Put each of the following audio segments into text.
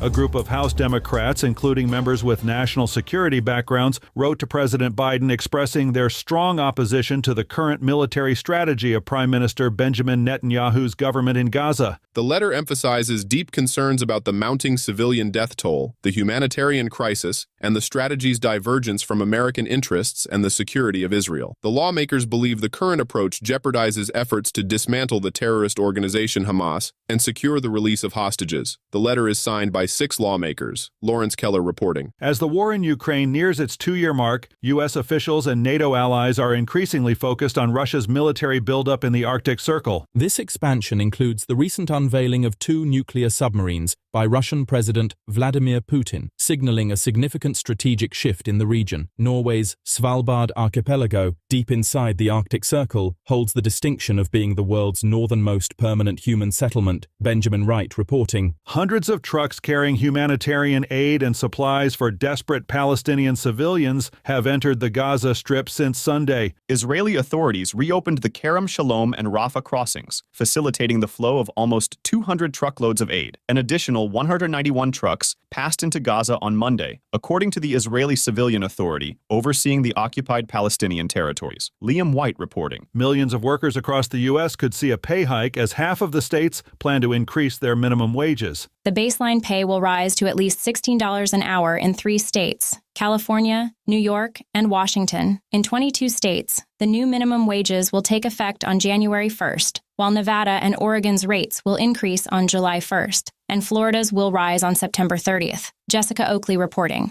A group of House Democrats, including members with national security backgrounds, wrote to President Biden expressing their strong opposition to the current military strategy of Prime Minister Benjamin Netanyahu's government in Gaza. The letter emphasizes deep concerns about the mounting civilian death toll, the humanitarian crisis, and the strategy's divergence from American interests and the security of Israel. The lawmakers believe the current approach jeopardizes efforts to dismantle the terrorist organization Hamas and secure the release of hostages. The letter is signed by 6 lawmakers. Lawrence Keller reporting. As the war in Ukraine nears its 2-year mark, U.S. officials and NATO allies are increasingly focused on Russia's military buildup in the Arctic Circle. This expansion includes the recent unveiling of 2 nuclear submarines by Russian President Vladimir Putin, signaling a significant strategic shift in the region. Norway's Svalbard archipelago, deep inside the Arctic Circle, holds the distinction of being the world's northernmost permanent human settlement. Benjamin Wright reporting. Hundreds of trucks carrying humanitarian aid and supplies for desperate Palestinian civilians have entered the Gaza Strip since Sunday. Israeli authorities reopened the Kerem Shalom and Rafah crossings, facilitating the flow of almost 200 truckloads of aid. An additional 191 trucks passed into Gaza on Monday, according to the Israeli Civilian Authority overseeing the occupied Palestinian territories. Liam White reporting. Millions of workers across the U.S. could see a pay hike as half of the states plan to increase their minimum wages. The baseline pay will rise to at least $16 an hour in 3 states: California, New York, and Washington. In 22 states, the new minimum wages will take effect on January 1st, while Nevada and Oregon's rates will increase on July 1st, and Florida's will rise on September 30th. Jessica Oakley reporting.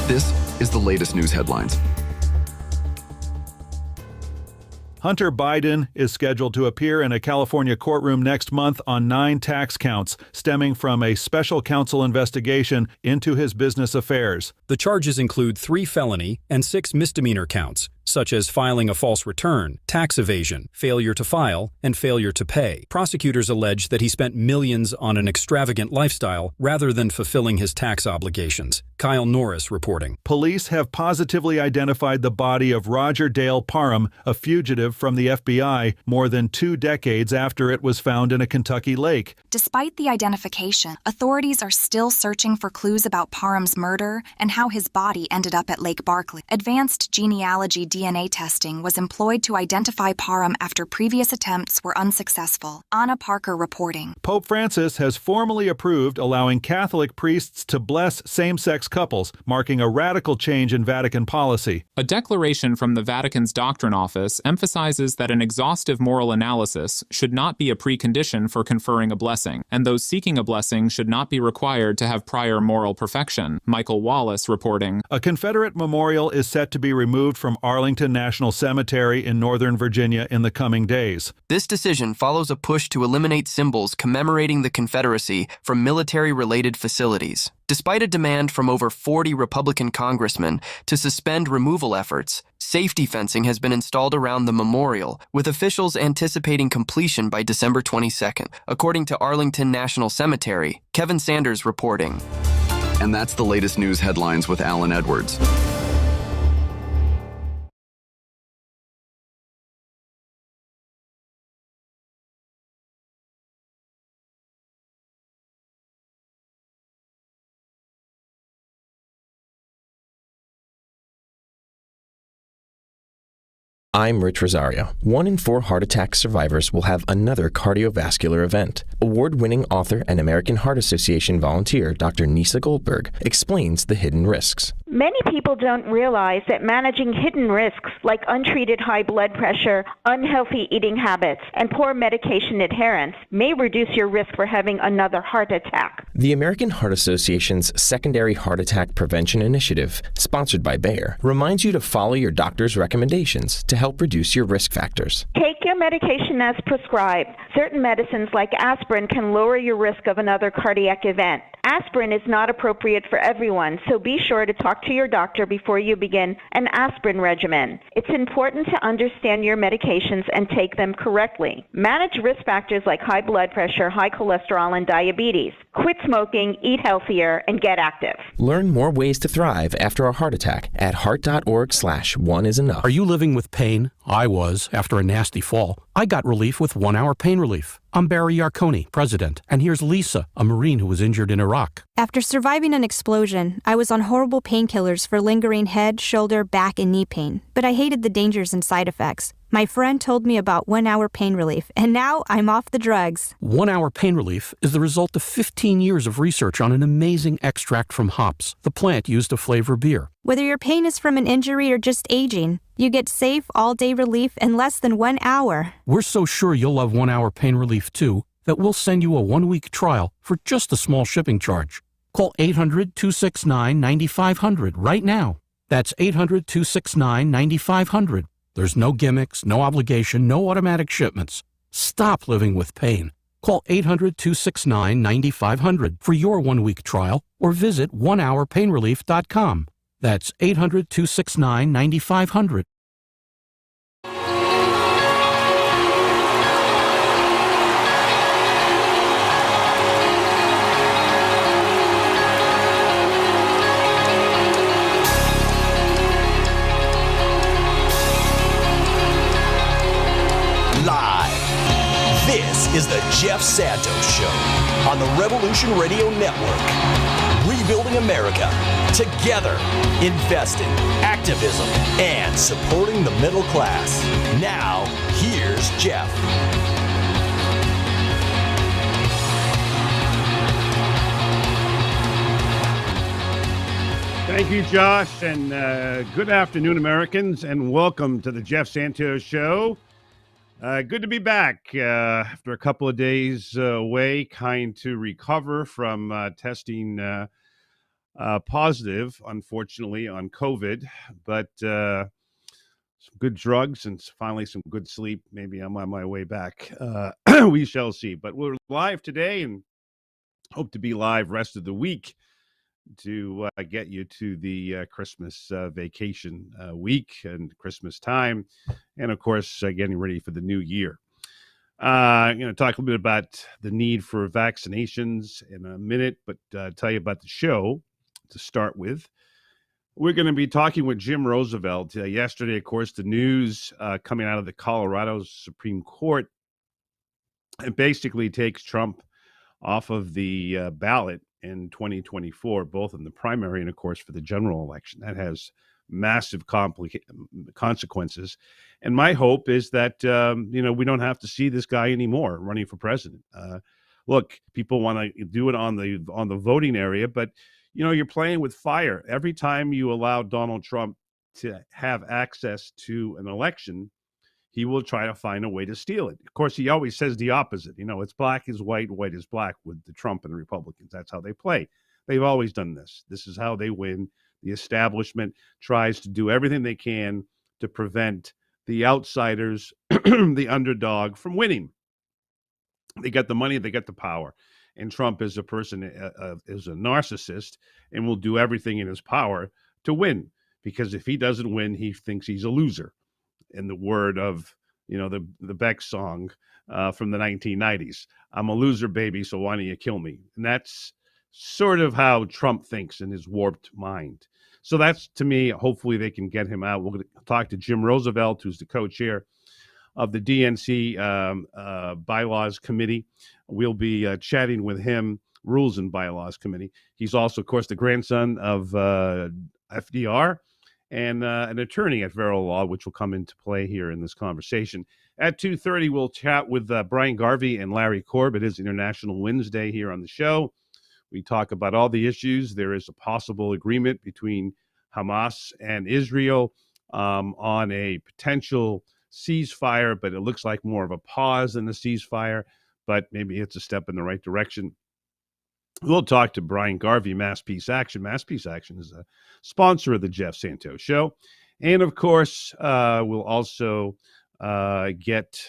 This is the latest news headlines. Hunter Biden is scheduled to appear in a California courtroom next month on 9 tax counts stemming from a special counsel investigation into his business affairs. The charges include 3 felony and 6 misdemeanor counts, such as filing a false return, tax evasion, failure to file, and failure to pay. Prosecutors allege that he spent millions on an extravagant lifestyle rather than fulfilling his tax obligations. Kyle Norris reporting. Police have positively identified the body of Roger Dale Parham, a fugitive from the FBI, more than 2 decades after it was found in a Kentucky lake. Despite the identification, authorities are still searching for clues about Parham's murder and how his body ended up at Lake Barkley. Advanced genealogy DNA testing was employed to identify Parham after previous attempts were unsuccessful. Anna Parker reporting. Pope Francis has formally approved allowing Catholic priests to bless same-sex couples, marking a radical change in Vatican policy. A declaration from the Vatican's Doctrine Office emphasizes that an exhaustive moral analysis should not be a precondition for conferring a blessing, and those seeking a blessing should not be required to have prior moral perfection. Michael Wallace reporting. A Confederate memorial is set to be removed from Arlington National Cemetery in Northern Virginia in the coming days. This decision follows a push to eliminate symbols commemorating the Confederacy from military-related facilities. Despite a demand from over 40 Republican congressmen to suspend removal efforts, safety fencing has been installed around the memorial, with officials anticipating completion by December 22nd, according to Arlington National Cemetery. Kevin Sanders reporting. And that's the latest news headlines with Alan Edwards. I'm Rich Rosario. 1 in 4 heart attack survivors will have another cardiovascular event. Award-winning author and American Heart Association volunteer Dr. Nisa Goldberg explains the hidden risks. Many people don't realize that managing hidden risks like untreated high blood pressure, unhealthy eating habits, and poor medication adherence may reduce your risk for having another heart attack. The American Heart Association's Secondary Heart Attack Prevention Initiative, sponsored by Bayer, reminds you to follow your doctor's recommendations to help reduce your risk factors. Take your medication as prescribed. Certain medicines like aspirin can lower your risk of another cardiac event. Aspirin is not appropriate for everyone, so be sure to talk to your doctor before you begin an aspirin regimen. It's important to understand your medications and take them correctly. Manage risk factors like high blood pressure, high cholesterol, and diabetes. Quit smoking, eat healthier, and get active. Learn more ways to thrive after a heart attack at heart.org/oneisenough. Are you living with pain? I was, after a nasty fall. I got relief with 1 Hour Pain Relief. I'm Barry Yarkoni, President, and here's Lisa, a Marine who was injured in Iraq. After surviving an explosion, I was on horrible painkillers for lingering head, shoulder, back, and knee pain, but I hated the dangers and side effects. My friend told me about 1 Hour Pain Relief, and now I'm off the drugs. 1 Hour Pain Relief is the result of 15 years of research on an amazing extract from hops, the plant used to flavor beer. Whether your pain is from an injury or just aging, you get safe, all-day relief in less than 1 hour. We're so sure you'll love 1 Hour Pain Relief too that we'll send you a 1-week trial for just a small shipping charge. Call 800-269-9500 right now. That's 800-269-9500. There's no gimmicks, no obligation, no automatic shipments. Stop living with pain. Call 800-269-9500 for your 1-week trial or visit onehourpainrelief.com. That's 800-269-9500. This is the Jeff Santos Show on the Revolution Radio Network. Rebuilding America together, investing, activism, and supporting the middle class. Now, here's Jeff. Thank you, Josh, and good afternoon, Americans, and welcome to the Jeff Santos Show. Good to be back after a couple of days away, kind to recover from testing positive, unfortunately, on COVID, but some good drugs and finally some good sleep. Maybe I'm on my way back. We shall see. But we're live today and hope to be live rest of the week to get you to the Christmas vacation week and Christmas time, and of course getting ready for the new year. Going to talk a little bit about the need for vaccinations in a minute, but tell you about the show to start with. We're going to be talking with Jim Roosevelt. Yesterday, of course, the news coming out of the Colorado Supreme Court, it basically takes Trump off of the ballot in 2024, both in the primary and, of course, for the general election. That has massive consequences. And my hope is that, we don't have to see this guy anymore running for president. Look, people want to do it on the voting area, but, you're playing with fire. Every time you allow Donald Trump to have access to an election, he will try to find a way to steal it. Of course, he always says the opposite. It's black is white, white is black with the Trump and the Republicans. That's how they play. They've always done this. This is how they win. The establishment tries to do everything they can to prevent the outsiders, the underdog, from winning. They got the money, they got the power. And Trump is a person, is a narcissist, and will do everything in his power to win. Because if he doesn't win, he thinks he's a loser. In the word of, the Beck song from the 1990s, I'm a loser, baby, so why don't you kill me? And that's sort of how Trump thinks in his warped mind. So that's, to me, hopefully they can get him out. We're going to talk to Jim Roosevelt, who's the co-chair of the DNC Bylaws Committee. We'll be chatting with him, Rules and Bylaws Committee. He's also, of course, the grandson of FDR. And an attorney at Vero Law, which will come into play here in this conversation. At 2:30, we'll chat with Brian Garvey and Larry Korb. It is International Wednesday here on the show. We talk about all the issues. There is a possible agreement between Hamas and Israel on a potential ceasefire, but it looks like more of a pause than a ceasefire, but maybe it's a step in the right direction. We'll talk to Brian Garvey, Mass Peace Action. Mass Peace Action is a sponsor of the Jeff Santos Show. And, of course, we'll also get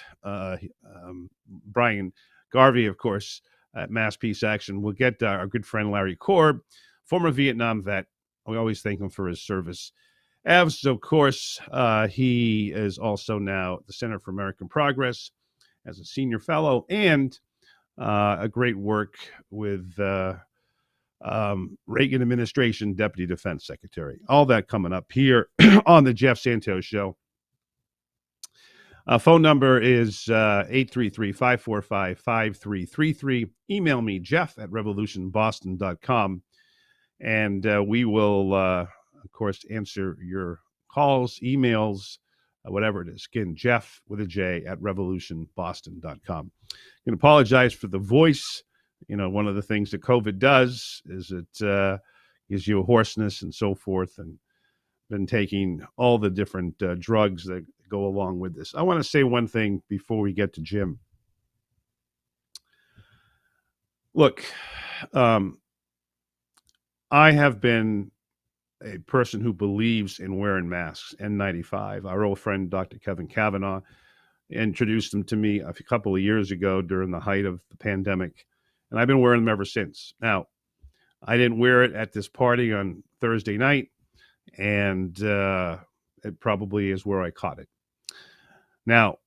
Brian Garvey, of course, at Mass Peace Action. We'll get our good friend Larry Korb, former Vietnam vet. We always thank him for his service. As, of course, he is also now at the Center for American Progress as a senior fellow, and a great work with Reagan administration Deputy Defense Secretary. All that coming up here on the Jeff Santos Show. Phone number is 833-545-5333. Email me, jeff@revolutionboston.com. And we will, of course, answer your calls, emails, whatever it is. Again, Jeff with a J at revolutionboston.com. I can apologize for the voice. You know, one of the things that COVID does is it gives you a hoarseness and so forth. And been taking all the different drugs that go along with this. I want to say one thing before we get to Jim. Look, I have been a person who believes in wearing masks, N95. Our old friend, Dr. Kevin Kavanaugh, introduced them to me a couple of years ago during the height of the pandemic, and I've been wearing them ever since. Now, I didn't wear it at this party on Thursday night, and it probably is where I caught it. Now,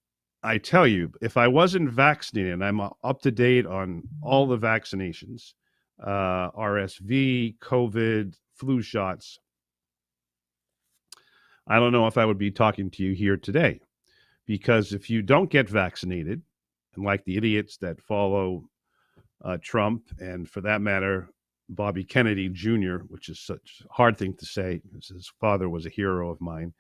I tell you, if I wasn't vaccinated, and I'm up to date on all the vaccinations, RSV, COVID, flu shots, I don't know if I would be talking to you here today. Because if you don't get vaccinated, and like the idiots that follow Trump, and for that matter, Bobby Kennedy Jr., which is such a hard thing to say, because his father was a hero of mine,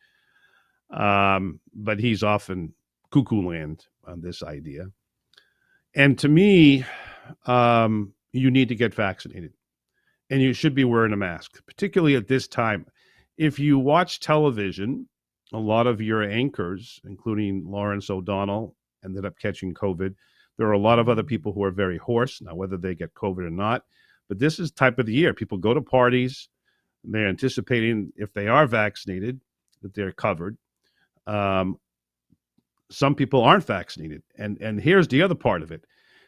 but he's often cuckoo land on this idea. And to me, you need to get vaccinated, and you should be wearing a mask, particularly at this time. If you watch television, a lot of your anchors, including Lawrence O'Donnell, ended up catching COVID. There are a lot of other people who are very hoarse. Now, whether they get COVID or not, but this is type of the year. People go to parties. They're anticipating, if they are vaccinated, that they're covered. Some people aren't vaccinated. And here's the other part of it.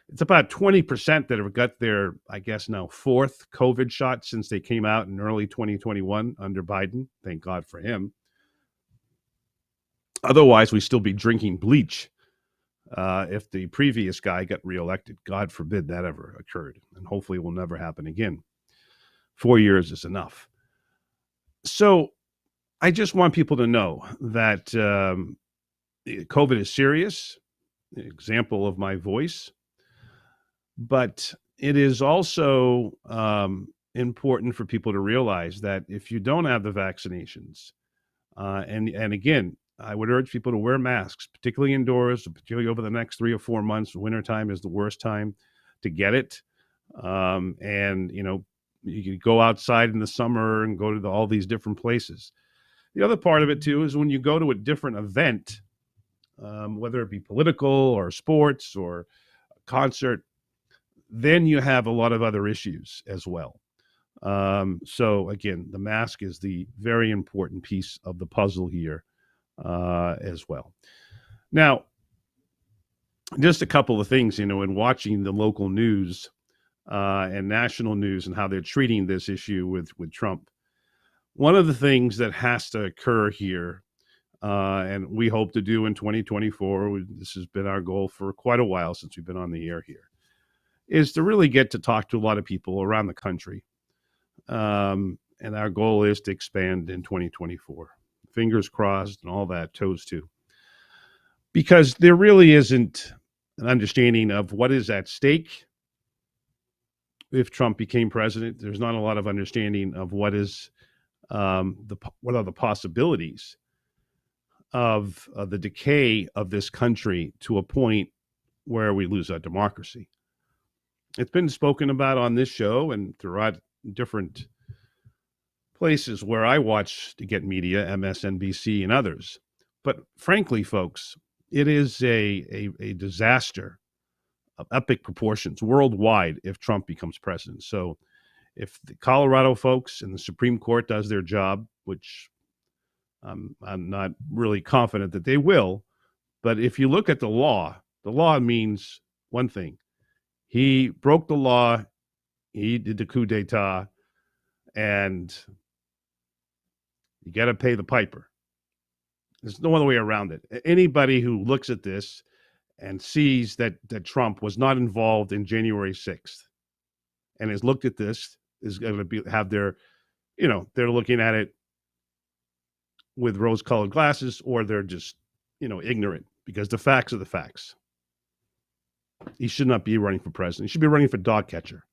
It's about 20% that have got their, I guess now, fourth COVID shot since they came out in early 2021 under Biden. Thank God for him. Otherwise, we'd still be drinking bleach if the previous guy got reelected. God forbid that ever occurred. And hopefully it will never happen again. 4 years is enough. So I just want people to know that COVID is serious. Example of my voice. But it is also important for people to realize that if you don't have the vaccinations, and again, I would urge people to wear masks, particularly indoors, particularly over the next 3 or 4 months. Wintertime is the worst time to get it. And, you know, you can go outside in the summer and go to all these different places. The other part of it, too, is when you go to a different event, whether it be political or sports or a concert, then you have a lot of other issues as well. So, again, the mask is the very important piece of the puzzle here as well. Now, just a couple of things, you know, in watching the local news and national news and how they're treating this issue with Trump. One of the things that has to occur here, and we hope to do in 2024, this has been our goal for quite a while since we've been on the air here, is to really get to talk to a lot of people around the country. And our goal is to expand in 2024. Fingers crossed and all that, toes too. Because there really isn't an understanding of what is at stake if Trump became president. There's not a lot of understanding of what is what are the possibilities of the decay of this country to a point where we lose our democracy. It's been spoken about on this show and throughout different places where I watch to get media, MSNBC and others. But frankly, folks, it is a disaster of epic proportions worldwide if Trump becomes president. So if the Colorado folks and the Supreme Court does their job, which I'm not really confident that they will, but if you look at the law means one thing. He broke the law, he did the coup d'etat, and you got to pay the piper. There's no other way around it. Anybody who looks at this and sees that Trump was not involved in January 6th and has looked at this is going to have their, you know, they're looking at it with rose-colored glasses, or they're just, you know, ignorant because the facts are the facts. He should not be running for president. He should be running for dog catcher.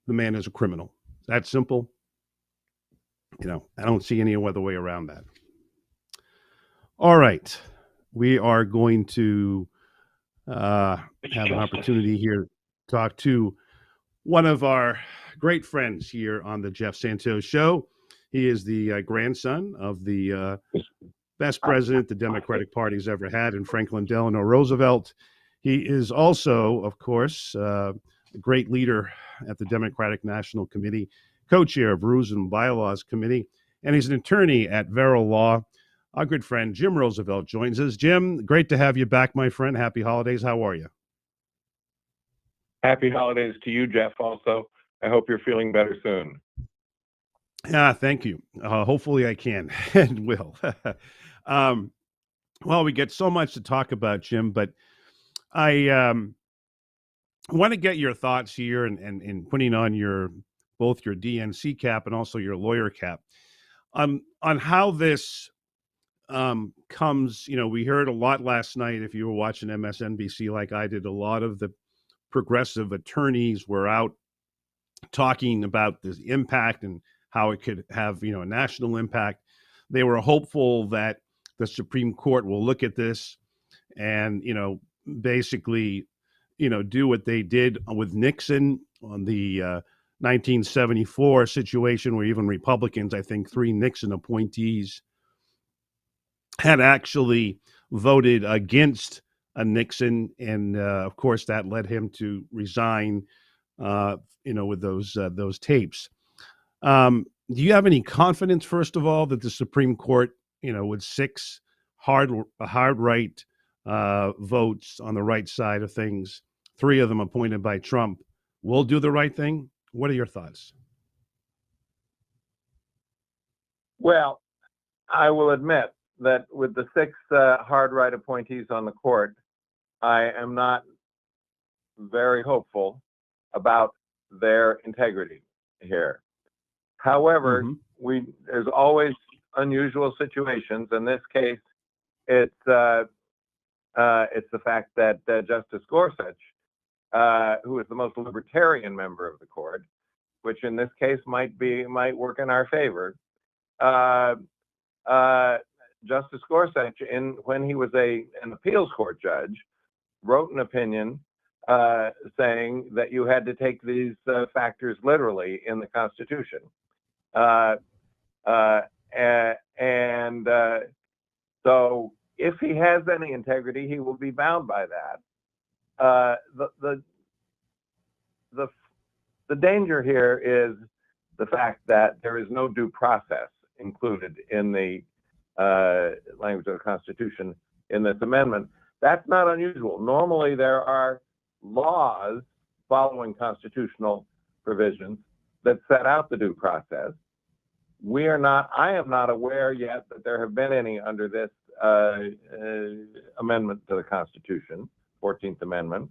The man is a criminal. That simple. I don't see any other way around that. All right. We are going to have an opportunity here to talk to one of our great friends here on the Jeff Santos Show. He is the grandson of the best president the Democratic Party's ever had in Franklin Delano Roosevelt. He is also, of course, a great leader at the Democratic National Committee, co-chair of Rules and Bylaws Committee, and he's an attorney at Vero Law. Our good friend Jim Roosevelt joins us. Jim, great to have you back, my friend. Happy holidays. How are you? Happy holidays to you, Jeff, also. I hope you're feeling better soon. Yeah, thank you. Hopefully I can and will. Well, we get so much to talk about, Jim, but I want to get your thoughts here and putting on both your DNC cap and also your lawyer cap on how this comes. We heard a lot last night. If you were watching MSNBC like I did, a lot of the progressive attorneys were out talking about the impact and how it could have, a national impact. They were hopeful that the Supreme Court will look at this and, basically, do what they did with Nixon on the 1974 situation, where even Republicans, I think 3 Nixon appointees had actually voted against a Nixon. And of course, that led him to resign, with those tapes. Do you have any confidence, first of all, that the Supreme Court, with 6 hard right votes on the right side of things, 3 of them appointed by Trump, will do the right thing? What are your thoughts? Well, I will admit that with the 6 hard right appointees on the court, I am not very hopeful about their integrity here. However, there's always unusual situations. In this case, it's the fact that Justice Gorsuch, who is the most libertarian member of the court, which in this case might work in our favor. Justice Gorsuch, when he was an appeals court judge, wrote an opinion saying that you had to take these factors literally in the Constitution. So if he has any integrity, he will be bound by that. The danger here is the fact that there is no due process included in the language of the Constitution in this amendment. That's not unusual. Normally, there are laws following constitutional provisions that set out the due process. I am not aware yet that there have been any under this amendment to the Constitution, 14th Amendment.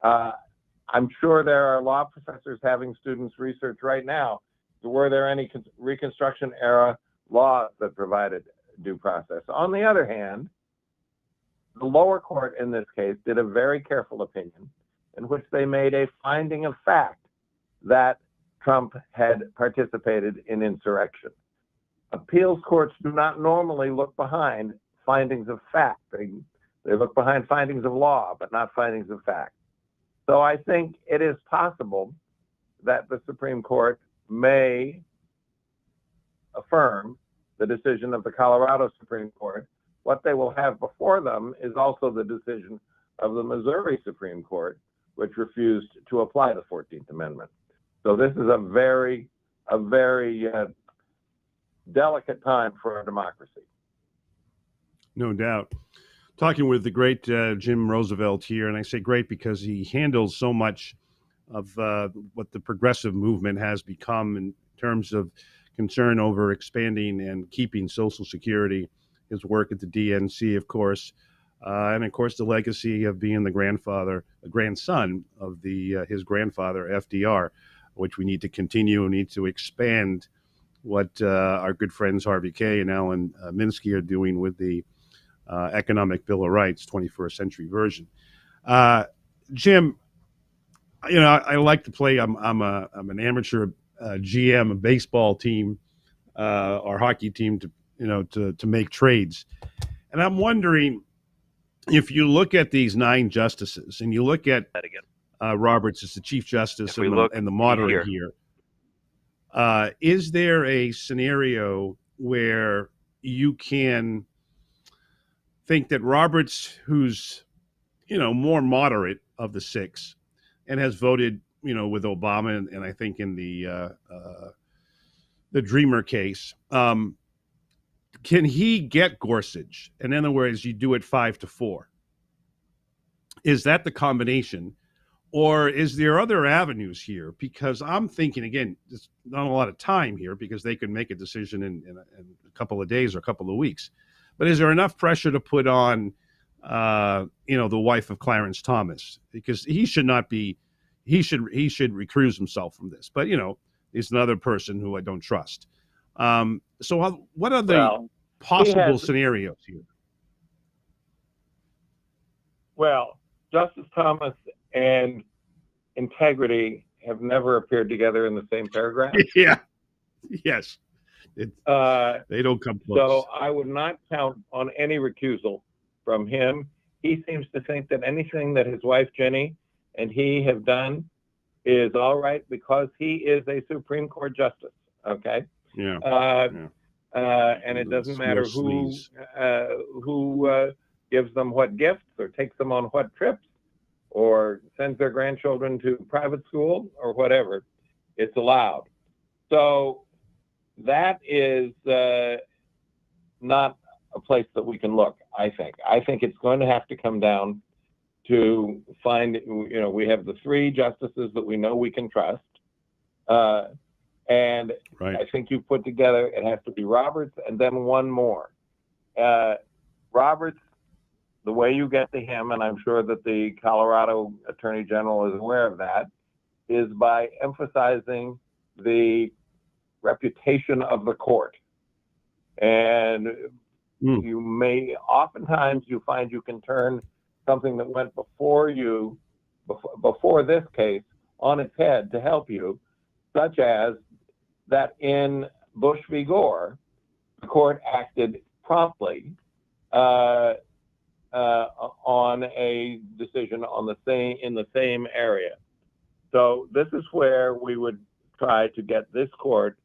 I'm sure there are law professors having students research right now. Were there any Reconstruction era laws that provided due process? On the other hand, the lower court in this case did a very careful opinion in which they made a finding of fact that Trump had participated in insurrection. Appeals courts do not normally look behind findings of fact. They look behind findings of law, but not findings of fact. So I think it is possible that the Supreme Court may affirm the decision of the Colorado Supreme Court. What they will have before them is also the decision of the Missouri Supreme Court, which refused to apply the 14th Amendment. So this is a very delicate time for our democracy. No doubt. Talking with the great Jim Roosevelt here, and I say great because he handles so much of what the progressive movement has become in terms of concern over expanding and keeping Social Security, his work at the DNC, of course, and of course the legacy of being the grandson of his grandfather, FDR, which we need to continue. We need to expand what our good friends Harvey Kaye and Alan Minsky are doing with the Economic Bill of Rights, 21st century version. Jim, I like to play. I'm an amateur GM, a baseball team or hockey team to make trades, and I'm wondering if you look at these 9 justices and you look at Roberts as the Chief Justice and the moderate here, is there a scenario where you can think that Roberts, who's more moderate of the 6, and has voted with Obama and I think in the Dreamer case, can he get Gorsuch? In other words, you do it 5-4. Is that the combination? Or is there other avenues here? Because I'm thinking, again, there's not a lot of time here because they can make a decision in a couple of days or a couple of weeks. But is there enough pressure to put on, the wife of Clarence Thomas? Because he should not be, he should recuse himself from this. But, he's another person who I don't trust. So what are the possible scenarios here? Well, Justice Thomas and integrity have never appeared together in the same paragraph. Yeah. Yes. They don't come close. So I would not count on any recusal from him. He seems to think that anything that his wife Jenny and he have done is all right because he is a Supreme Court justice. Okay. Yeah. And it doesn't matter who gives them what gifts or takes them on what trips or sends their grandchildren to private school or whatever. It's allowed. So that is not a place that we can look, I think. I think it's going to have to come down to find, we have the 3 justices that we know we can trust. And right. I think you put together, it has to be Roberts and then one more. Roberts, the way you get to him, and I'm sure that the Colorado Attorney General is aware of that, is by emphasizing the reputation of the court. And you may, oftentimes you find you can turn something that went before this case on its head to help you, such as that in Bush v. Gore, the court acted promptly on a decision in the same area. So this is where we would try to get this court,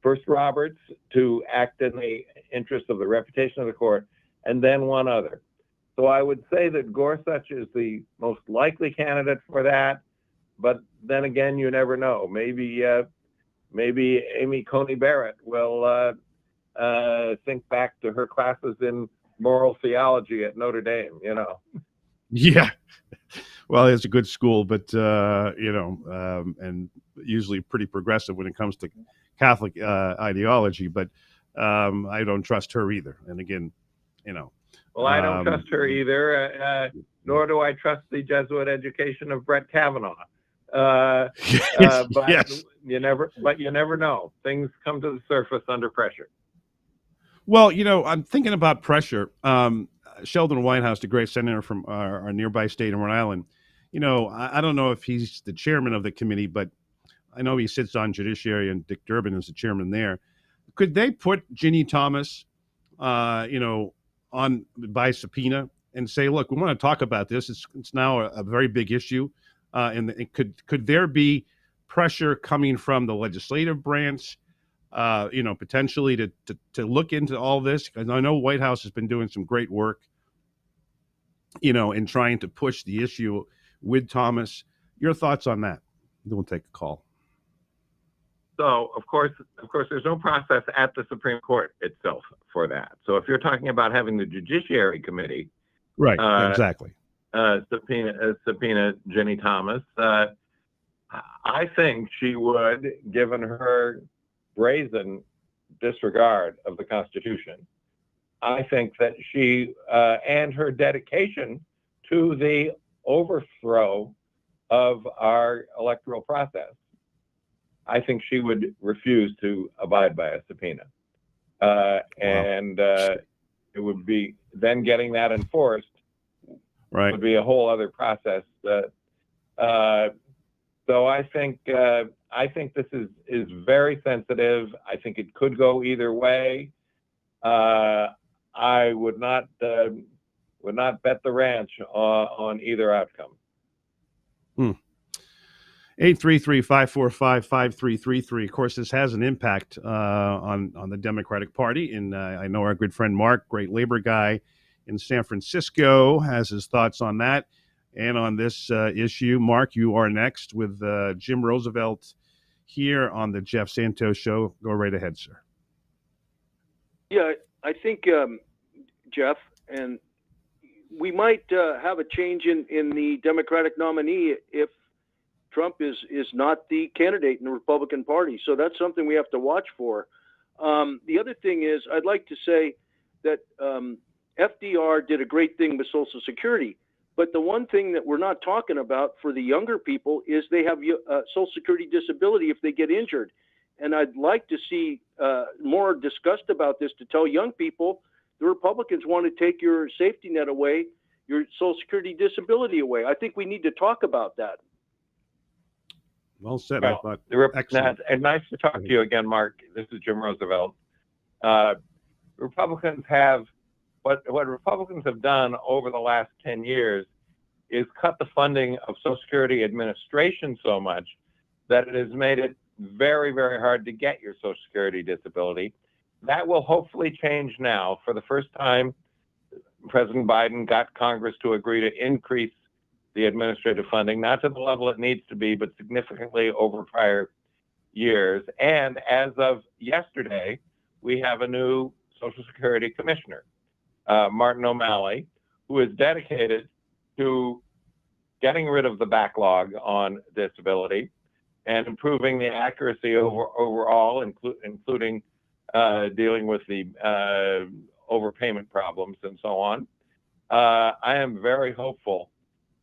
first Roberts, to act in the interest of the reputation of the court, and then one other. So I would say that Gorsuch is the most likely candidate for that, but then again, you never know. Maybe Amy Coney Barrett will think back to her classes in moral theology at Notre Dame, Yeah. Well, it's a good school, but, and usually pretty progressive when it comes to Catholic ideology, but I don't trust her either. And again, Well, I don't trust her either, nor do I trust the Jesuit education of Brett Kavanaugh. But yes. you never know. Things come to the surface under pressure. Well, I'm thinking about pressure. Sheldon Whitehouse, the great senator from our nearby state in Rhode Island, I don't know if he's the chairman of the committee, but I know he sits on Judiciary and Dick Durbin is the chairman there. Could they put Ginny Thomas, on by subpoena and say, look, we want to talk about this. It's now a very big issue. And could there be pressure coming from the legislative branch, potentially to look into all this? Because I know White House has been doing some great work, in trying to push the issue with Thomas. Your thoughts on that? Then we'll take a call. So, of course, there's no process at the Supreme Court itself for that. So if you're talking about having the Judiciary Committee, right, exactly, subpoena Ginny Thomas, I think she would, given her brazen disregard of the Constitution, I think that she and her dedication to the overthrow of our electoral process, I think she would refuse to abide by a subpoena. And It would be then getting that enforced Right. would be a whole other process. So I think this is very sensitive. I think it could go either way. I would not bet the ranch on either outcome. 833-545-5333. Of course, this has an impact on the Democratic Party. And I know our good friend Mark, great labor guy in San Francisco, has his thoughts on that and on this issue. Mark, you are next with Jim Roosevelt here on the Jeff Santos Show. Go right ahead, sir. Yeah, I think, Jeff, and we might have a change in the Democratic nominee if Trump is not the candidate in the Republican Party. So that's something we have to watch for. The other thing is, I'd like to say that FDR did a great thing with Social Security. But the one thing that we're not talking about for the younger people is they have Social Security disability if they get injured. And I'd like to see more discussed about this to tell young people the Republicans want to take your safety net away, your Social Security disability away. I think we need to talk about that. Well said. Well, I thought. Excellent. And nice to talk to you again, Mark. This is Jim Roosevelt. Republicans have what Republicans have done over the last 10 years is cut the funding of Social Security Administration so much that it has made it very, very hard to get your Social Security disability. That will hopefully change now. For the first time, President Biden got Congress to agree to increase the administrative funding, not to the level it needs to be, but significantly over prior years. And as of yesterday, we have a new Social Security Commissioner, Martin O'Malley, who is dedicated to getting rid of the backlog on disability and improving the accuracy overall, including dealing with the overpayment problems and so on. I am very hopeful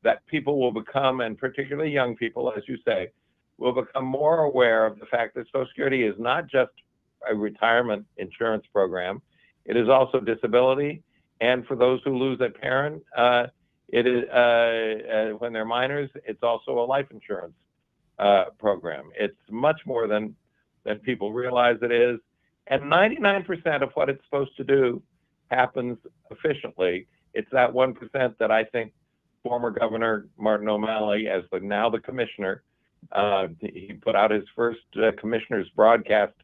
that people will become, and particularly young people, as you say, will become more aware of the fact that Social Security is not just a retirement insurance program. It is also disability. And for those who lose a parent, it is when they're minors, it's also a life insurance program. It's much more than people realize it is. And 99% of what it's supposed to do happens efficiently. It's that 1% that I think former Governor Martin O'Malley, as now the commissioner, he put out his first commissioner's broadcast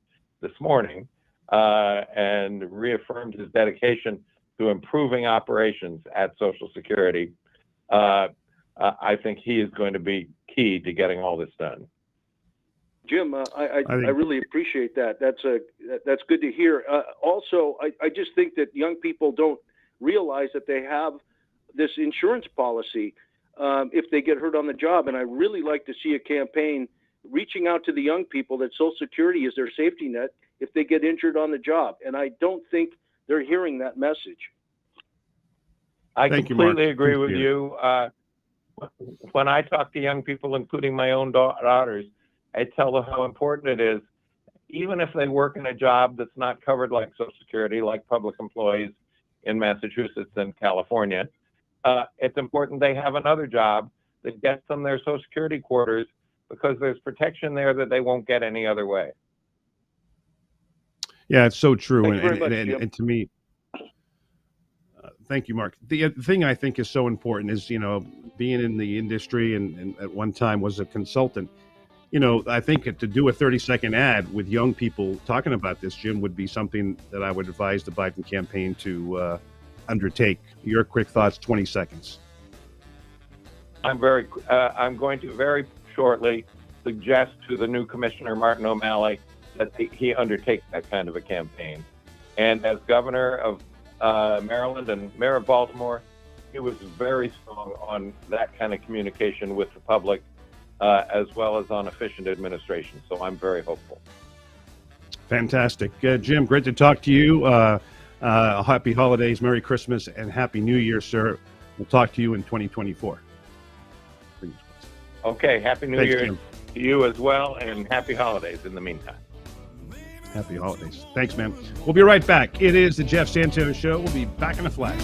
this morning and reaffirmed his dedication to improving operations at Social Security. I think he is going to be key to getting all this done. Jim, I really appreciate that. That's good to hear. Also, I just think that young people don't realize that they have this insurance policy if they get hurt on the job. And I really like to see a campaign reaching out to the young people that Social Security is their safety net if they get injured on the job. And I don't think they're hearing that message. I completely agree with you. When I talk to young people, including my own daughters, I tell them how important it is, even if they work in a job that's not covered like Social Security, like public employees in Massachusetts and California, it's important they have another job that gets them their Social Security quarters because there's protection there that they won't get any other way. Yeah, it's so true. Thank you very much, And to me, thank you, Mark. The thing I think is so important is, being in the industry and at one time was a consultant. I think to do a 30-second ad with young people talking about this, Jim, would be something that I would advise the Biden campaign to undertake. Your quick thoughts, 20 seconds. I'm going to very shortly suggest to the new commissioner, Martin O'Malley, that he undertake that kind of a campaign. And as governor of Maryland and mayor of Baltimore, he was very strong on that kind of communication with the public, as well as on efficient administration. So I'm very hopeful. Fantastic. Jim, great to talk to you. Happy holidays, Merry Christmas, and Happy New Year, sir. We'll talk to you in 2024. Okay, Happy New Thanks, Year Jim. to you as well, and happy holidays in the meantime. Happy holidays. Thanks, man. We'll be right back. It is the Jeff Santos Show. We'll be back in a flash.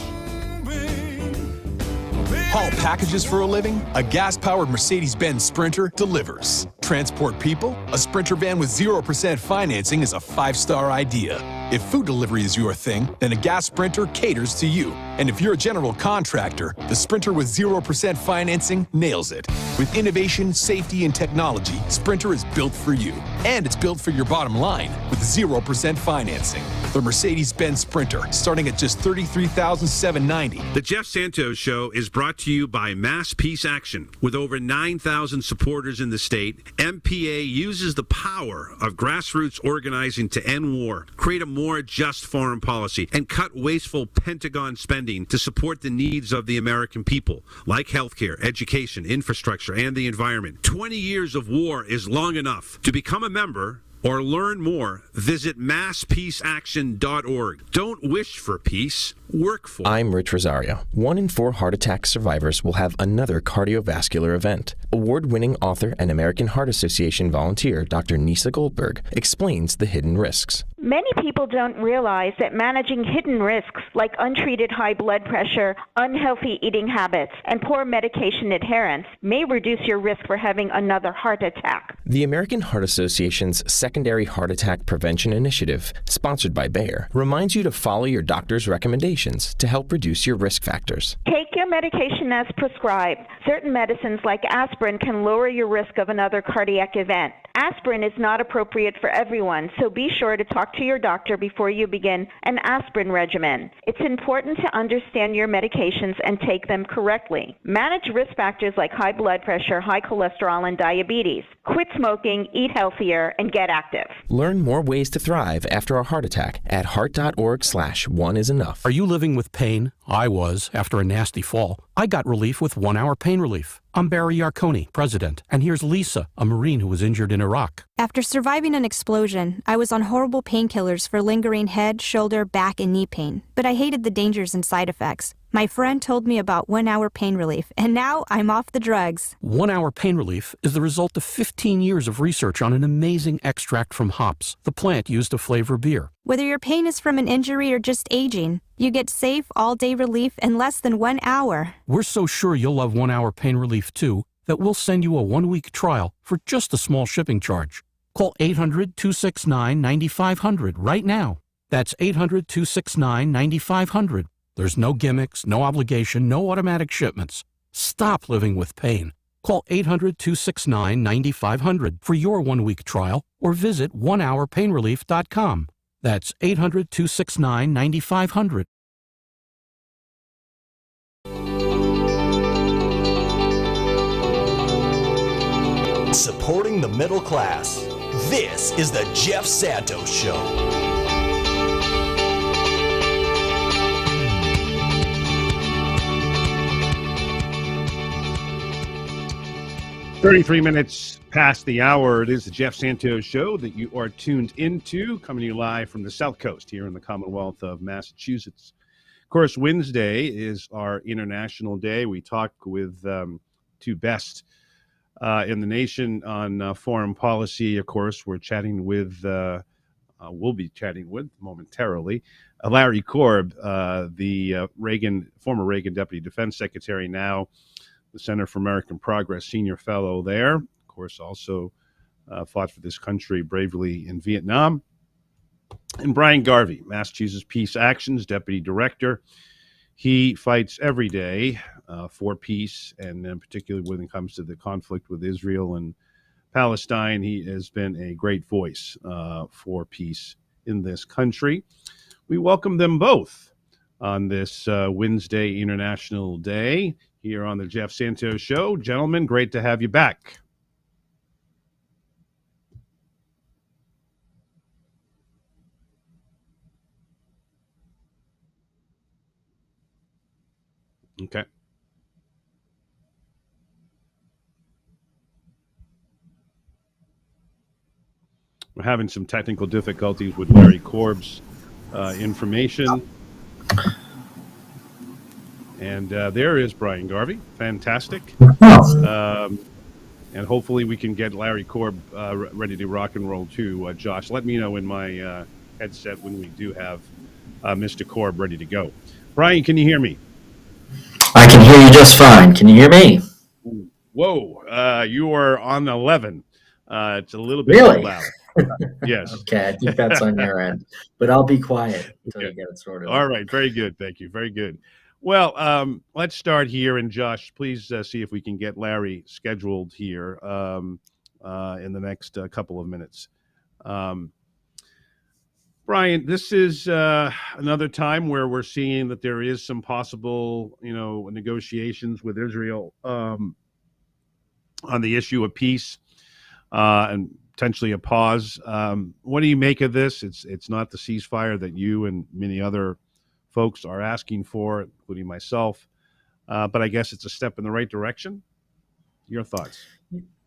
Haul packages for a living? A gas-powered Mercedes-Benz Sprinter delivers. Transport people? A Sprinter van with 0% financing is a 5-star idea. If food delivery is your thing, then a gas Sprinter caters to you. And if you're a general contractor, the Sprinter with 0% financing nails it. With innovation, safety, and technology, Sprinter is built for you. And it's built for your bottom line with 0% financing. The Mercedes-Benz Sprinter, starting at just $33,790. The Jeff Santos Show is brought to you by Mass Peace Action. With over 9,000 supporters in the state, MPA uses the power of grassroots organizing to end war, create a more just foreign policy, and cut wasteful Pentagon spending to support the needs of the American people, like healthcare, education, infrastructure, and the environment. 20 years of war is long enough. To become a member or learn more, visit masspeaceaction.org. Don't wish for peace, work for it. I'm Rich Rosario. 1 in 4 heart attack survivors will have another cardiovascular event. Award-winning author and American Heart Association volunteer Dr. Nisa Goldberg explains the hidden risks. Many people don't realize that managing hidden risks like untreated high blood pressure, unhealthy eating habits, and poor medication adherence may reduce your risk for having another heart attack. The American Heart Association's Secondary Heart Attack Prevention Initiative, sponsored by Bayer, reminds you to follow your doctor's recommendations to help reduce your risk factors. Take your medication as prescribed. Certain medicines like aspirin can lower your risk of another cardiac event. Aspirin is not appropriate for everyone, so be sure to talk to your doctor before you begin an aspirin regimen. It's important to understand your medications and take them correctly. Manage risk factors like high blood pressure, high cholesterol, and diabetes. Quit smoking, eat healthier, and get active. Learn more ways to thrive after a heart attack at heart.org/oneisenough. Are you living with pain? I was, after a nasty fall. I got relief with 1 Hour Pain Relief. I'm Barry Yarkoni, president, and here's Lisa, a Marine who was injured in Iraq. After surviving an explosion, I was on horrible painkillers for lingering head, shoulder, back, and knee pain. But I hated the dangers and side effects. My friend told me about 1 Hour Pain Relief, and now I'm off the drugs. 1 Hour Pain Relief is the result of 15 years of research on an amazing extract from hops, the plant used to flavor beer. Whether your pain is from an injury or just aging, you get safe, all-day relief in less than 1 hour. We're so sure you'll love 1 Hour Pain Relief too that we'll send you a 1-week trial for just a small shipping charge. Call 800-269-9500 right now. That's 800-269-9500. There's no gimmicks, no obligation, no automatic shipments. Stop living with pain. Call 800-269-9500 for your 1-week trial or visit onehourpainrelief.com. That's 800-269-9500. Supporting the middle class. This is the Jeff Santos Show. 33 minutes past the hour. It is the Jeff Santos Show that you are tuned into, coming to you live from the South Coast here in the Commonwealth of Massachusetts. Of course, Wednesday is our International Day. We talk with two best in the nation on foreign policy. Of course, we're chatting with, we'll be chatting with momentarily, Larry Korb, the former Reagan Deputy Defense Secretary, now the Center for American Progress Senior Fellow there. Of course, also fought for this country bravely in Vietnam. And Brian Garvey, Massachusetts Peace Action's Deputy Director. He fights every day for peace, and particularly when it comes to the conflict with Israel and Palestine, he has been a great voice for peace in this country. We welcome them both on this Wednesday International Day here on the Jeff Santos Show. Gentlemen, great to have you back. Okay. We're having some technical difficulties with Larry Korb's information. And there is Brian Garvey. Fantastic. And hopefully we can get Larry Korb ready to rock and roll too. Josh, let me know in my headset when we do have Mr. Korb ready to go. Brian, can you hear me? I can hear you just fine. Can you hear me? Whoa, you are on 11. It's a little bit too Really? loud. Yes. Okay, I think that's on your end, but I'll be quiet until you get it sorted All out. right, very good. Thank you. Very good. Well, let's start here. And Josh, please see if we can get Larry scheduled here in the next couple of minutes. Brian, this is another time where we're seeing that there is some possible, negotiations with Israel on the issue of peace and potentially a pause. What do you make of this? It's not the ceasefire that you and many other folks are asking for, including myself, but I guess it's a step in the right direction. Your thoughts?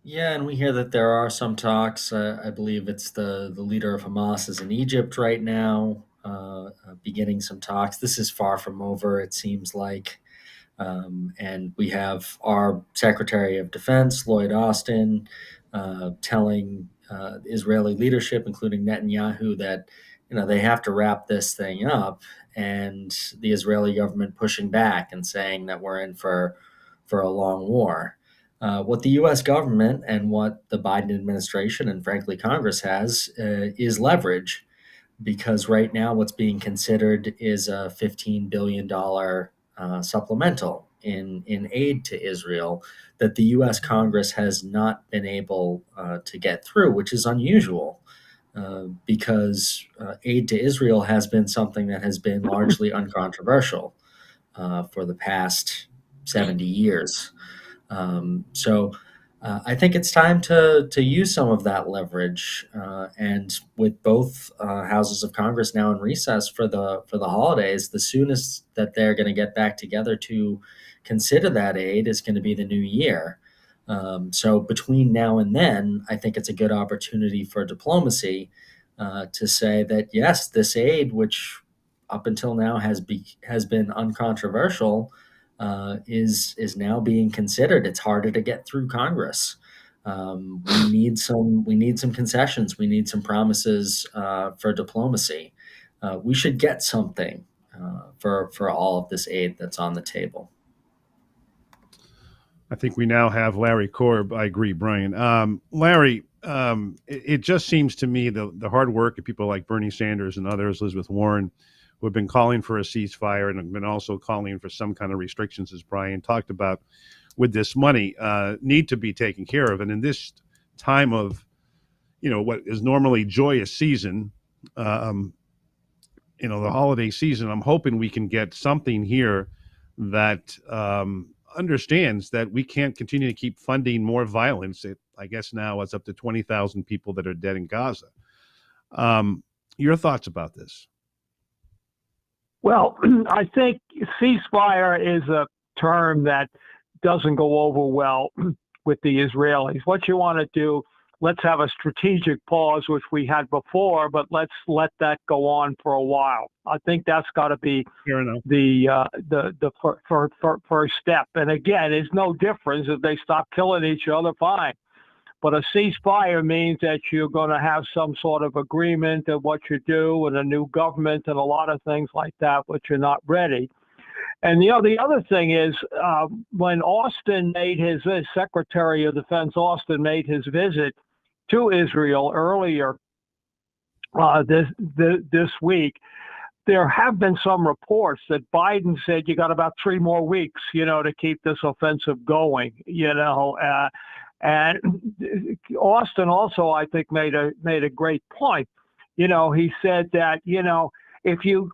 Yeah, and we hear that there are some talks. I believe it's the leader of Hamas is in Egypt right now, beginning some talks. This is far from over, it seems like. And we have our Secretary of Defense, Lloyd Austin, telling Israeli leadership, including Netanyahu, that they have to wrap this thing up, and the Israeli government pushing back and saying that we're in for a long war. What the U.S. government and what the Biden administration and frankly Congress has is leverage, because right now what's being considered is a $15 billion supplemental in aid to Israel that the U.S. Congress has not been able to get through, which is unusual. Because aid to Israel has been something that has been largely uncontroversial for the past 70 years. So I think it's time to use some of that leverage. And with both houses of Congress now in recess for the holidays, the soonest that they're going to get back together to consider that aid is going to be the new year. So between now and then, I think it's a good opportunity for diplomacy to say that yes, this aid, which up until now has been uncontroversial, is now being considered. It's harder to get through Congress. We need some concessions. We need some promises for diplomacy. We should get something for all of this aid that's on the table. I think we now have Larry Korb. I agree, Brian. Larry, it just seems to me the hard work of people like Bernie Sanders and others, Elizabeth Warren, who have been calling for a ceasefire and have been also calling for some kind of restrictions, as Brian talked about, with this money, need to be taken care of. And in this time of, what is normally joyous season, the holiday season, I'm hoping we can get something here that understands that we can't continue to keep funding more violence. I guess now it's up to 20,000 people that are dead in Gaza. Your thoughts about this? Well, I think ceasefire is a term that doesn't go over well with the Israelis. What you want to do, let's have a strategic pause, which we had before, but let's let that go on for a while. I think that's got to be the first step. And again, there's no difference if they stop killing each other, fine. But a ceasefire means that you're going to have some sort of agreement of what you do and a new government and a lot of things like that, but you're not ready. And the other thing is when Austin made his Secretary of Defense, Austin made his visit to Israel earlier this week, there have been some reports that Biden said you got about 3 more weeks, to keep this offensive going, and Austin also, I think, made a great point. He said that, if you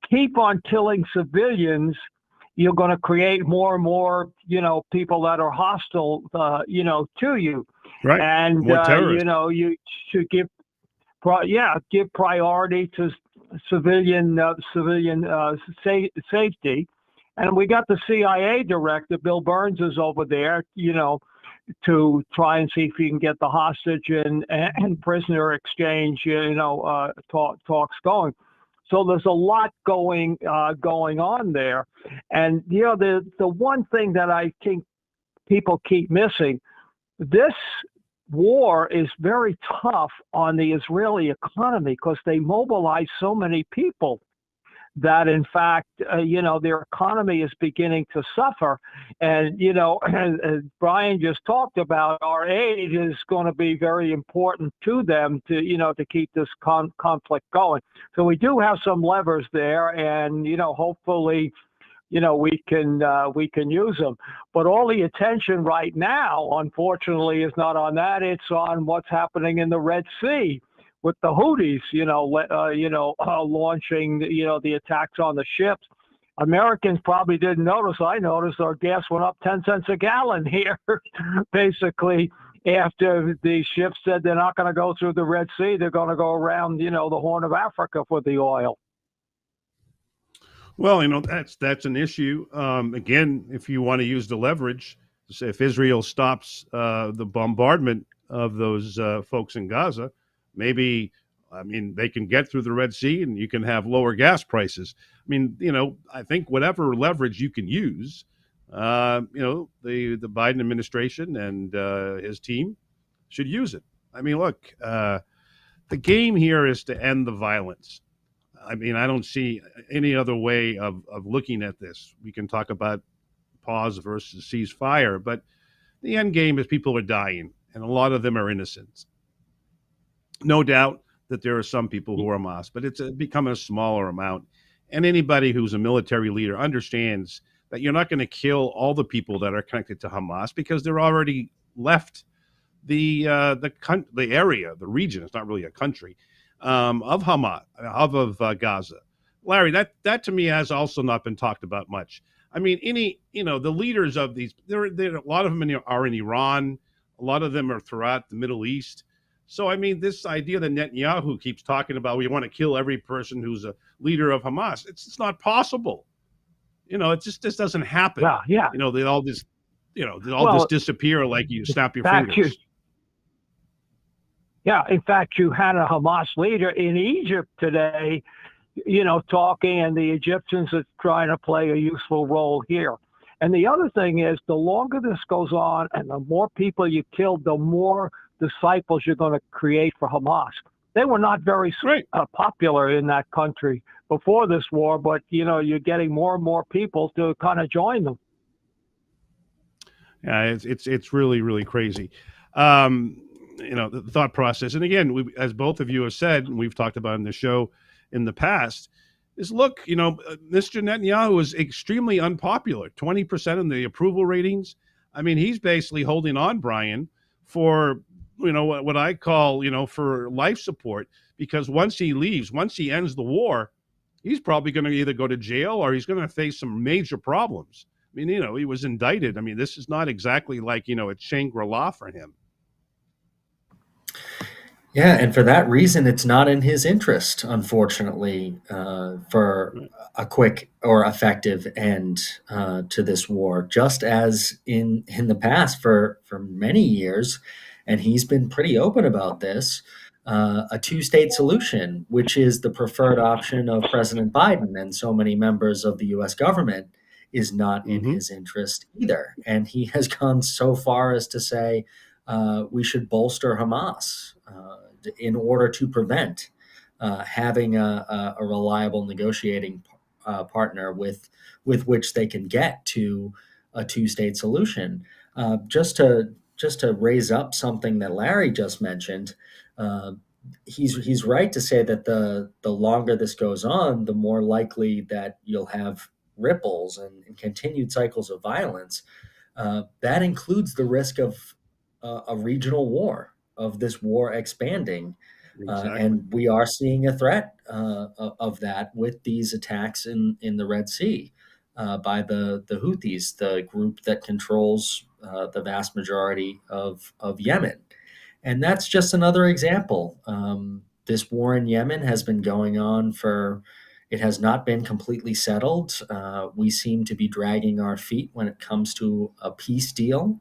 keep on killing civilians, you're going to create more and more, people that are hostile, to you. Right. And, you should give priority to civilian safety. And we got the CIA director, Bill Burns, is over there, to try and see if he can get the hostage and prisoner exchange, talks going. So there's a lot going on there. And, the one thing that I think people keep missing this war is very tough on the Israeli economy because they mobilize so many people that in fact, their economy is beginning to suffer. And, as Brian just talked about, our aid is going to be very important to them to keep this conflict going. So we do have some levers there, and, hopefully, we can use them. But all the attention right now, unfortunately, is not on that. It's on what's happening in the Red Sea with the Houthis, launching, the attacks on the ships. Americans probably didn't notice. I noticed our gas went up 10 cents a gallon here, basically, after the ships said they're not going to go through the Red Sea. They're going to go around, the Horn of Africa for the oil. Well, that's an issue. Again, if you want to use the leverage, if Israel stops the bombardment of those folks in Gaza, maybe, they can get through the Red Sea and you can have lower gas prices. I think whatever leverage you can use, the Biden administration and his team should use it. Look, the game here is to end the violence. I don't see any other way of looking at this. We can talk about pause versus ceasefire, but the end game is people are dying, and a lot of them are innocent. No doubt that there are some people who are Hamas, but it's become a smaller amount. And anybody who's a military leader understands that you're not going to kill all the people that are connected to Hamas because they're already left the area, the region. It's not really a country of Hamas, of Gaza. Larry, that to me has also not been talked about much. The leaders of these, there a lot of them are in Iran. A lot of them are throughout the Middle East. So, this idea that Netanyahu keeps talking about, we want to kill every person who's a leader of Hamas. It's not possible. It just doesn't happen. Yeah. They all just, they all just disappear like you snap your fingers. In fact, you had a Hamas leader in Egypt today, talking, and the Egyptians are trying to play a useful role here. And the other thing is, the longer this goes on and the more people you kill, the more disciples you're going to create for Hamas. They were not very popular in that country before this war, but, you're getting more and more people to kind of join them. Yeah, it's really, really crazy. The thought process. And again, as both of you have said, and we've talked about in the show in the past, is look, Mr. Netanyahu is extremely unpopular, 20% in the approval ratings. He's basically holding on, Brian, for, what I call, for life support, because once he leaves, once he ends the war, he's probably going to either go to jail or he's going to face some major problems. He was indicted. This is not exactly like, a Shangri-La for him. Yeah, and for that reason, it's not in his interest, unfortunately, for a quick or effective end to this war, just as in the past for many years, and he's been pretty open about this, a two-state solution, which is the preferred option of President Biden and so many members of the U.S. government, is not in his interest either. And he has gone so far as to say we should bolster Hamas in order to prevent having a reliable negotiating partner with which they can get to a two-state solution. Just to raise up something that Larry just mentioned, he's right to say that the longer this goes on, the more likely that you'll have ripples and continued cycles of violence. That includes the risk of a regional war, of this war expanding. Exactly. And we are seeing a threat of that with these attacks in the Red Sea by the Houthis, the group that controls the vast majority of Yemen. And that's just another example. This war in Yemen has been going on it has not been completely settled. We seem to be dragging our feet when it comes to a peace deal.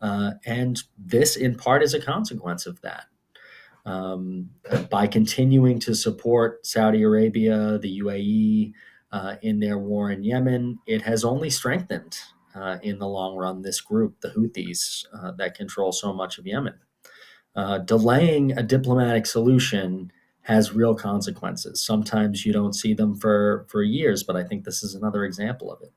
And this, in part, is a consequence of that. By continuing to support Saudi Arabia, the UAE, in their war in Yemen, it has only strengthened in the long run, this group, the Houthis, that control so much of Yemen. Delaying a diplomatic solution has real consequences. Sometimes you don't see them for years, but I think this is another example of it.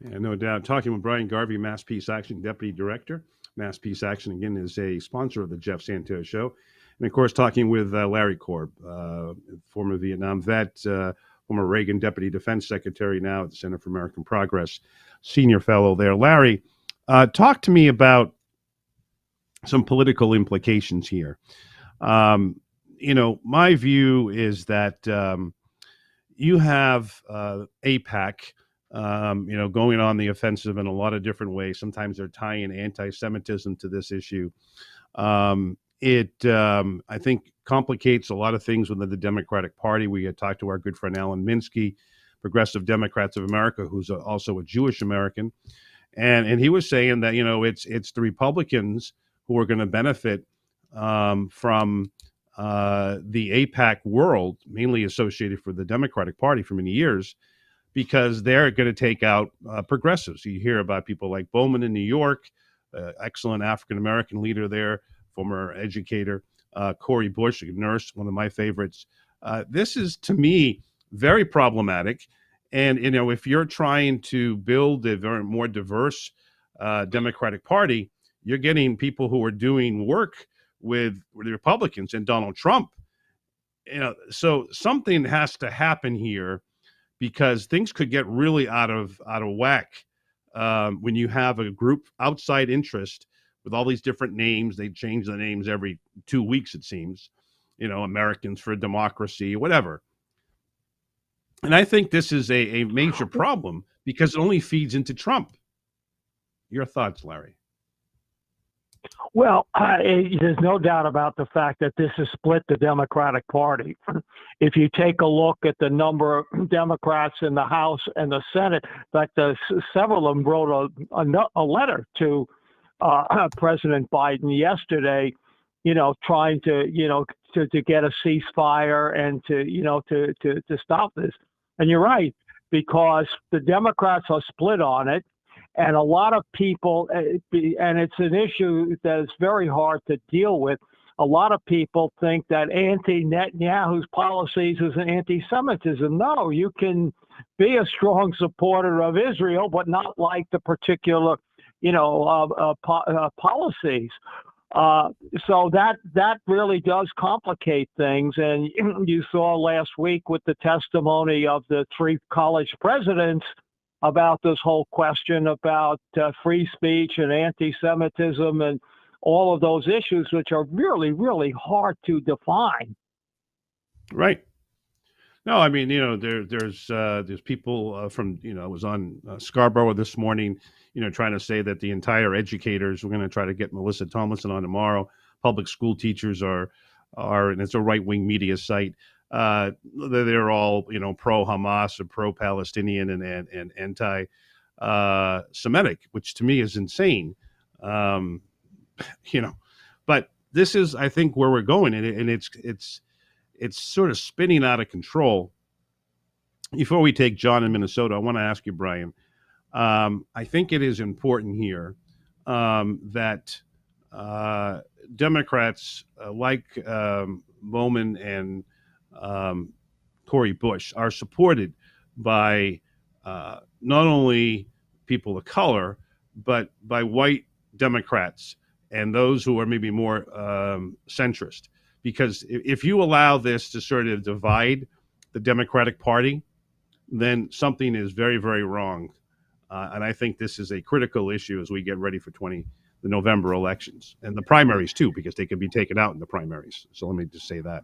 Yeah, no doubt. Talking with Brian Garvey, Mass Peace Action Deputy Director. Mass Peace Action, again, is a sponsor of the Jeff Santos Show. And, of course, talking with Larry Korb, former Vietnam vet, former Reagan Deputy Defense Secretary, now at the Center for American Progress, senior fellow there. Larry, talk to me about some political implications here. My view is that you have AIPAC, going on the offensive in a lot of different ways. Sometimes they're tying anti-Semitism to this issue. It, I think, complicates a lot of things within the Democratic Party. We had talked to our good friend Alan Minsky, Progressive Democrats of America, who's also a Jewish American, and he was saying that it's the Republicans who are going to benefit from the AIPAC world, mainly associated for the Democratic Party for many years, because they're going to take out progressives. You hear about people like Bowman in New York, excellent African-American leader there, former educator, Cori Bush, a nurse, one of my favorites. This is, to me, very problematic. And, if you're trying to build a very more diverse Democratic Party, you're getting people who are doing work with the Republicans and Donald Trump. So something has to happen here, because things could get really out of whack when you have a group outside interest with all these different names. They change the names every 2 weeks, it seems. Americans for Democracy, whatever. And I think this is a major problem because it only feeds into Trump. Your thoughts, Larry? Well, there's no doubt about the fact that this has split the Democratic Party. If you take a look at the number of Democrats in the House and the Senate, in fact, several of them wrote a letter to President Biden yesterday, trying to get a ceasefire and to stop this. And you're right, because the Democrats are split on it. And a lot of people, and it's an issue that is very hard to deal with. A lot of people think that Netanyahu's policies is an anti-Semitism. No, you can be a strong supporter of Israel, but not like the particular, policies. So that really does complicate things. And you saw last week with the testimony of the 3 college presidents about this whole question about free speech and anti-Semitism and all of those issues, which are really, really hard to define. Right. No, I mean, there's people from, I was on Scarborough this morning, trying to say that the entire educators, we're going to try to get Melissa Tomlinson on tomorrow. Public school teachers are, and it's a right-wing media site. They're all, pro-Hamas or pro-Palestinian and anti-Semitic, which to me is insane. But this is, I think, where we're going, and it's sort of spinning out of control. Before we take John in Minnesota, I want to ask you, Brian, I think it is important here that Democrats like Bowman and Cori Bush are supported by not only people of color, but by white Democrats and those who are maybe more centrist. Because if you allow this to sort of divide the Democratic Party, then something is very, very wrong. And I think this is a critical issue as we get ready for the November elections and the primaries too, because they could be taken out in the primaries. So let me just say that.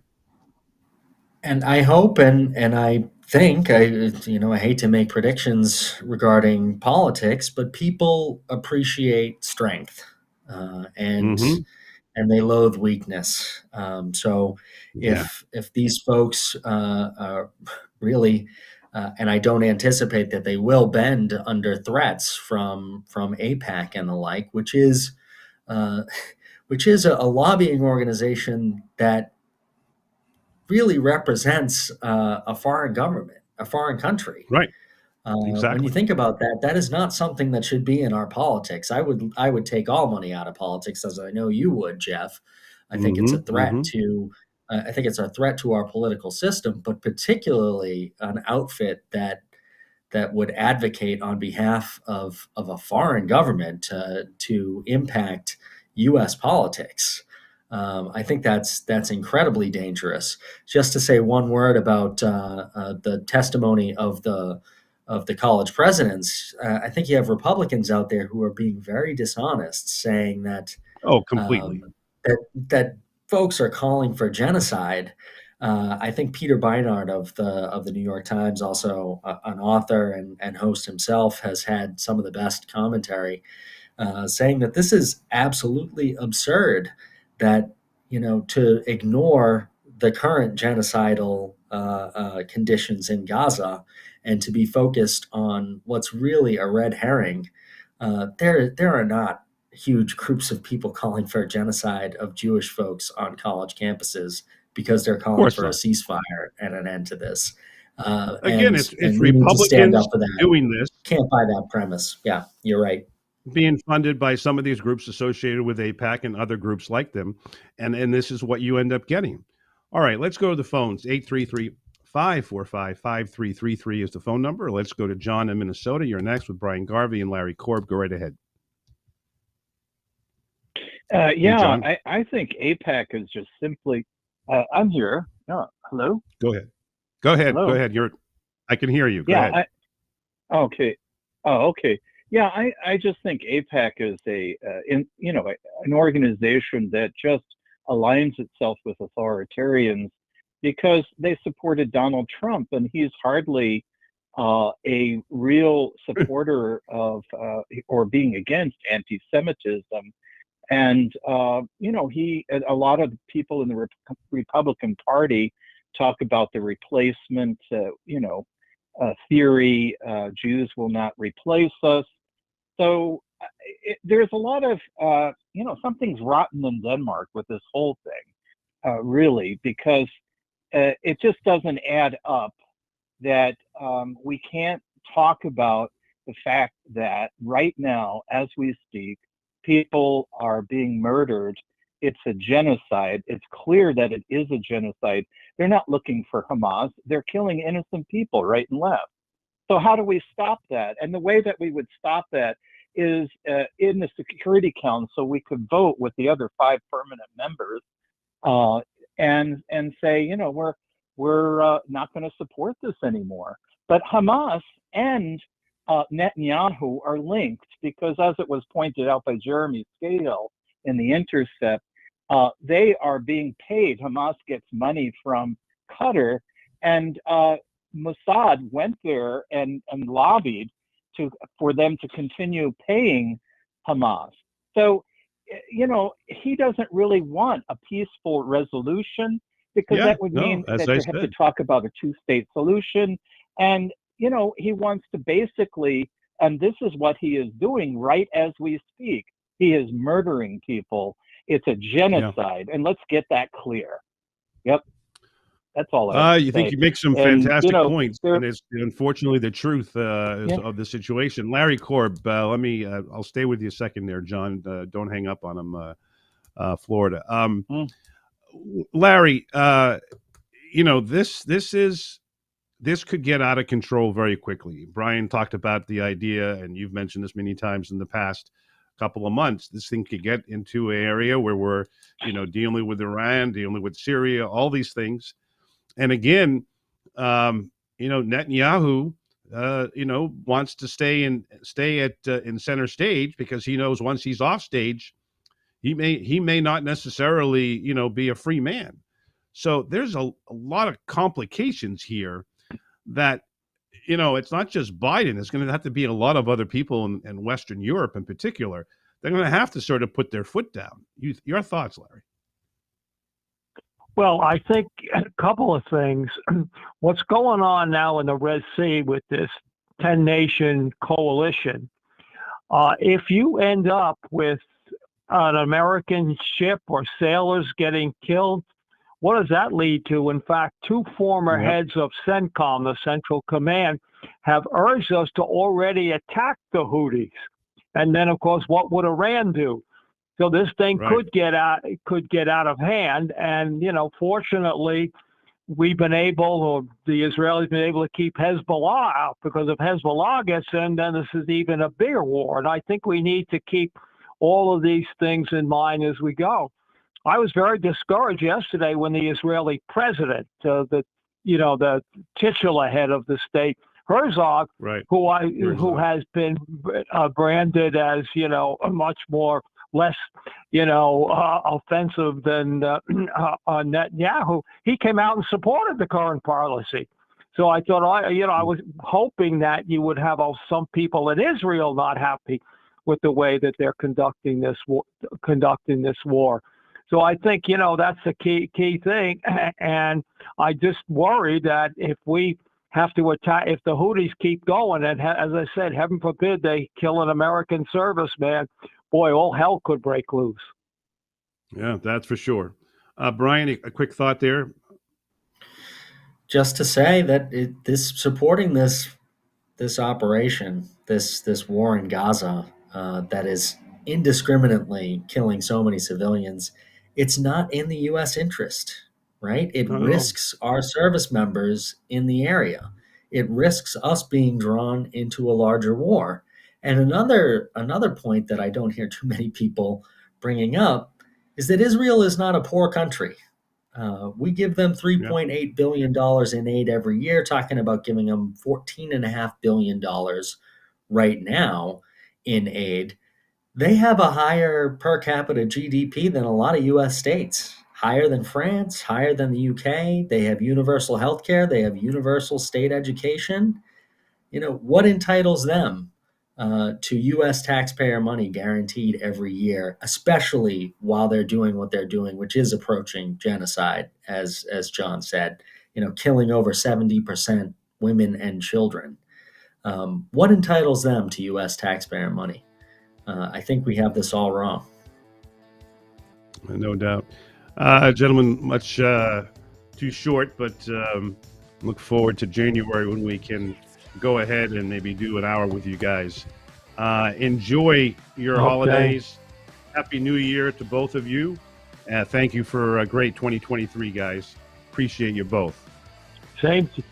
And I hope and I think, I hate to make predictions regarding politics, but people appreciate strength and they loathe weakness. So if these folks really, and I don't anticipate that they will bend under threats from AIPAC and the like, which is a lobbying organization that really represents a foreign government, a foreign country. Right. When you think about that, that is not something that should be in our politics. I would take all money out of politics, as I know you would, Jeff. I think it's a threat to. I think it's a threat to our political system, but particularly an outfit that would advocate on behalf of a foreign government to impact U.S. politics. I think that's incredibly dangerous. Just to say one word about the testimony of the college presidents, I think you have Republicans out there who are being very dishonest, saying that completely that folks are calling for genocide. I think Peter Beinart of the New York Times, also an author and host himself, has had some of the best commentary, saying that this is absolutely absurd. That to ignore the current genocidal conditions in Gaza and to be focused on what's really a red herring. There are not huge groups of people calling for a genocide of Jewish folks on college campuses because they're calling for a ceasefire and an end to this. Again, it's we need to Republicans stand up for that. doing this. Can't buy that premise. Yeah, you're right. Being funded by some of these groups associated with AIPAC and other groups like them. And this is what you end up getting. All right, let's go to the phones. 833-545-5333 is the phone number. Let's go to John in Minnesota. You're next with Brian Garvey and Larry Korb. Go right ahead. I think AIPAC is just simply. I'm here. Hello. Go ahead. Hello? Go ahead. I can hear you. Go ahead. Okay. Oh, okay. Yeah, I just think AIPAC is an organization that just aligns itself with authoritarians because they supported Donald Trump, and he's hardly a real supporter of or being against anti-Semitism. And, a lot of people in the Republican Party talk about the replacement, theory. Jews will not replace us. So there's a lot of, something's rotten in Denmark with this whole thing, really, because it just doesn't add up that we can't talk about the fact that right now, as we speak, people are being murdered. It's a genocide. It's clear that it is a genocide. They're not looking for Hamas. They're killing innocent people right and left. So how do we stop that? And the way that we would stop that is in the Security Council, we could vote with the other 5 permanent members and say, we're not going to support this anymore. But Hamas and Netanyahu are linked because, as it was pointed out by Jeremy Scahill in The Intercept, they are being paid. Hamas gets money from Qatar, and Mossad went there and lobbied for them to continue paying Hamas. So, he doesn't really want a peaceful resolution because that would mean that you have to talk about a 2-state solution. And, he wants to basically, and this is what he is doing right as we speak, he is murdering people. It's a genocide. And let's get that clear. Yep. That's all I you think you make some fantastic points, and it's unfortunately the truth of the situation. Larry Korb, I'll stay with you a second there, John. Don't hang up on him, Florida. Larry, this could get out of control very quickly. Brian talked about the idea, and you've mentioned this many times in the past couple of months. This thing could get into an area where we're, dealing with Iran, dealing with Syria, all these things. And again, Netanyahu, wants to stay in center stage because he knows once he's off stage, he may not necessarily, be a free man. So there's a lot of complications here that, it's not just Biden. It's going to have to be a lot of other people in Western Europe in particular. They're going to have to sort of put their foot down. Your thoughts, Larry? Well, I think a couple of things. What's going on now in the Red Sea with this 10-nation coalition, if you end up with an American ship or sailors getting killed, what does that lead to? In fact, 2 former heads of CENTCOM, the Central Command, have urged us to already attack the Houthis. And then, of course, what would Iran do? So this thing could get out of hand. And, fortunately, we've been able, or the Israelis been able to keep Hezbollah out, because if Hezbollah gets in, then this is even a bigger war. And I think we need to keep all of these things in mind as we go. I was very discouraged yesterday when the Israeli president, the titular head of the state, Herzog, who has been branded as a much more less offensive than Netanyahu, he came out and supported the current policy. So I thought, I was hoping that you would have some people in Israel not happy with the way that they're conducting this war. So I think that's the key thing, and I just worry that if we have to attack, if the Houthis keep going, and as I said, heaven forbid they kill an American serviceman, boy, all hell could break loose. Yeah, that's for sure. Brian, a quick thought there. Just to say that supporting this operation, this war in Gaza that is indiscriminately killing so many civilians, it's not in the U.S. interest, right? It risks our service members in the area. It risks us being drawn into a larger war. And another point that I don't hear too many people bringing up is that Israel is not a poor country. We give them $3.8 billion in aid every year, talking about giving them $14.5 billion right now in aid. They have a higher per capita GDP than a lot of U.S. states, higher than France, higher than the UK. They have universal health care. They have universal state education. What entitles them to U.S. taxpayer money guaranteed every year, especially while they're doing what they're doing, which is approaching genocide, as John said, killing over 70% women and children. What entitles them to U.S. taxpayer money? I think we have this all wrong. No doubt. Gentlemen, much too short, but look forward to January when we can go ahead and maybe do an hour with you guys. Enjoy your holidays. Happy New Year to both of you. Thank you for a great 2023, guys. Appreciate you both. Same to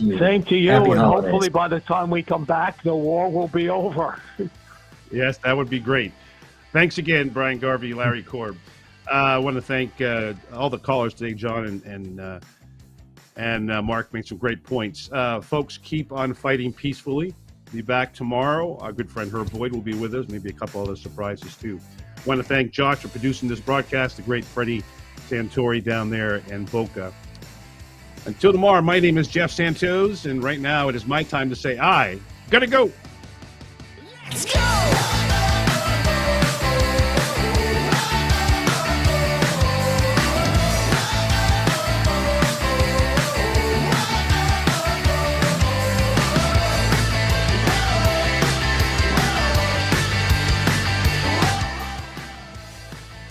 you. Happy and holidays. Hopefully by the time we come back, the war will be over. Yes, that would be great. Thanks again, Brian Garvey, Larry Korb. I want to thank all the callers today. John and Mark made some great points. Folks, keep on fighting peacefully. Be back tomorrow. Our good friend Herb Boyd will be with us. Maybe a couple other surprises, too. I want to thank Josh for producing this broadcast, the great Freddie Santori down there in Boca. Until tomorrow, my name is Jeff Santos, and right now it is my time to say I gotta go. Let's go!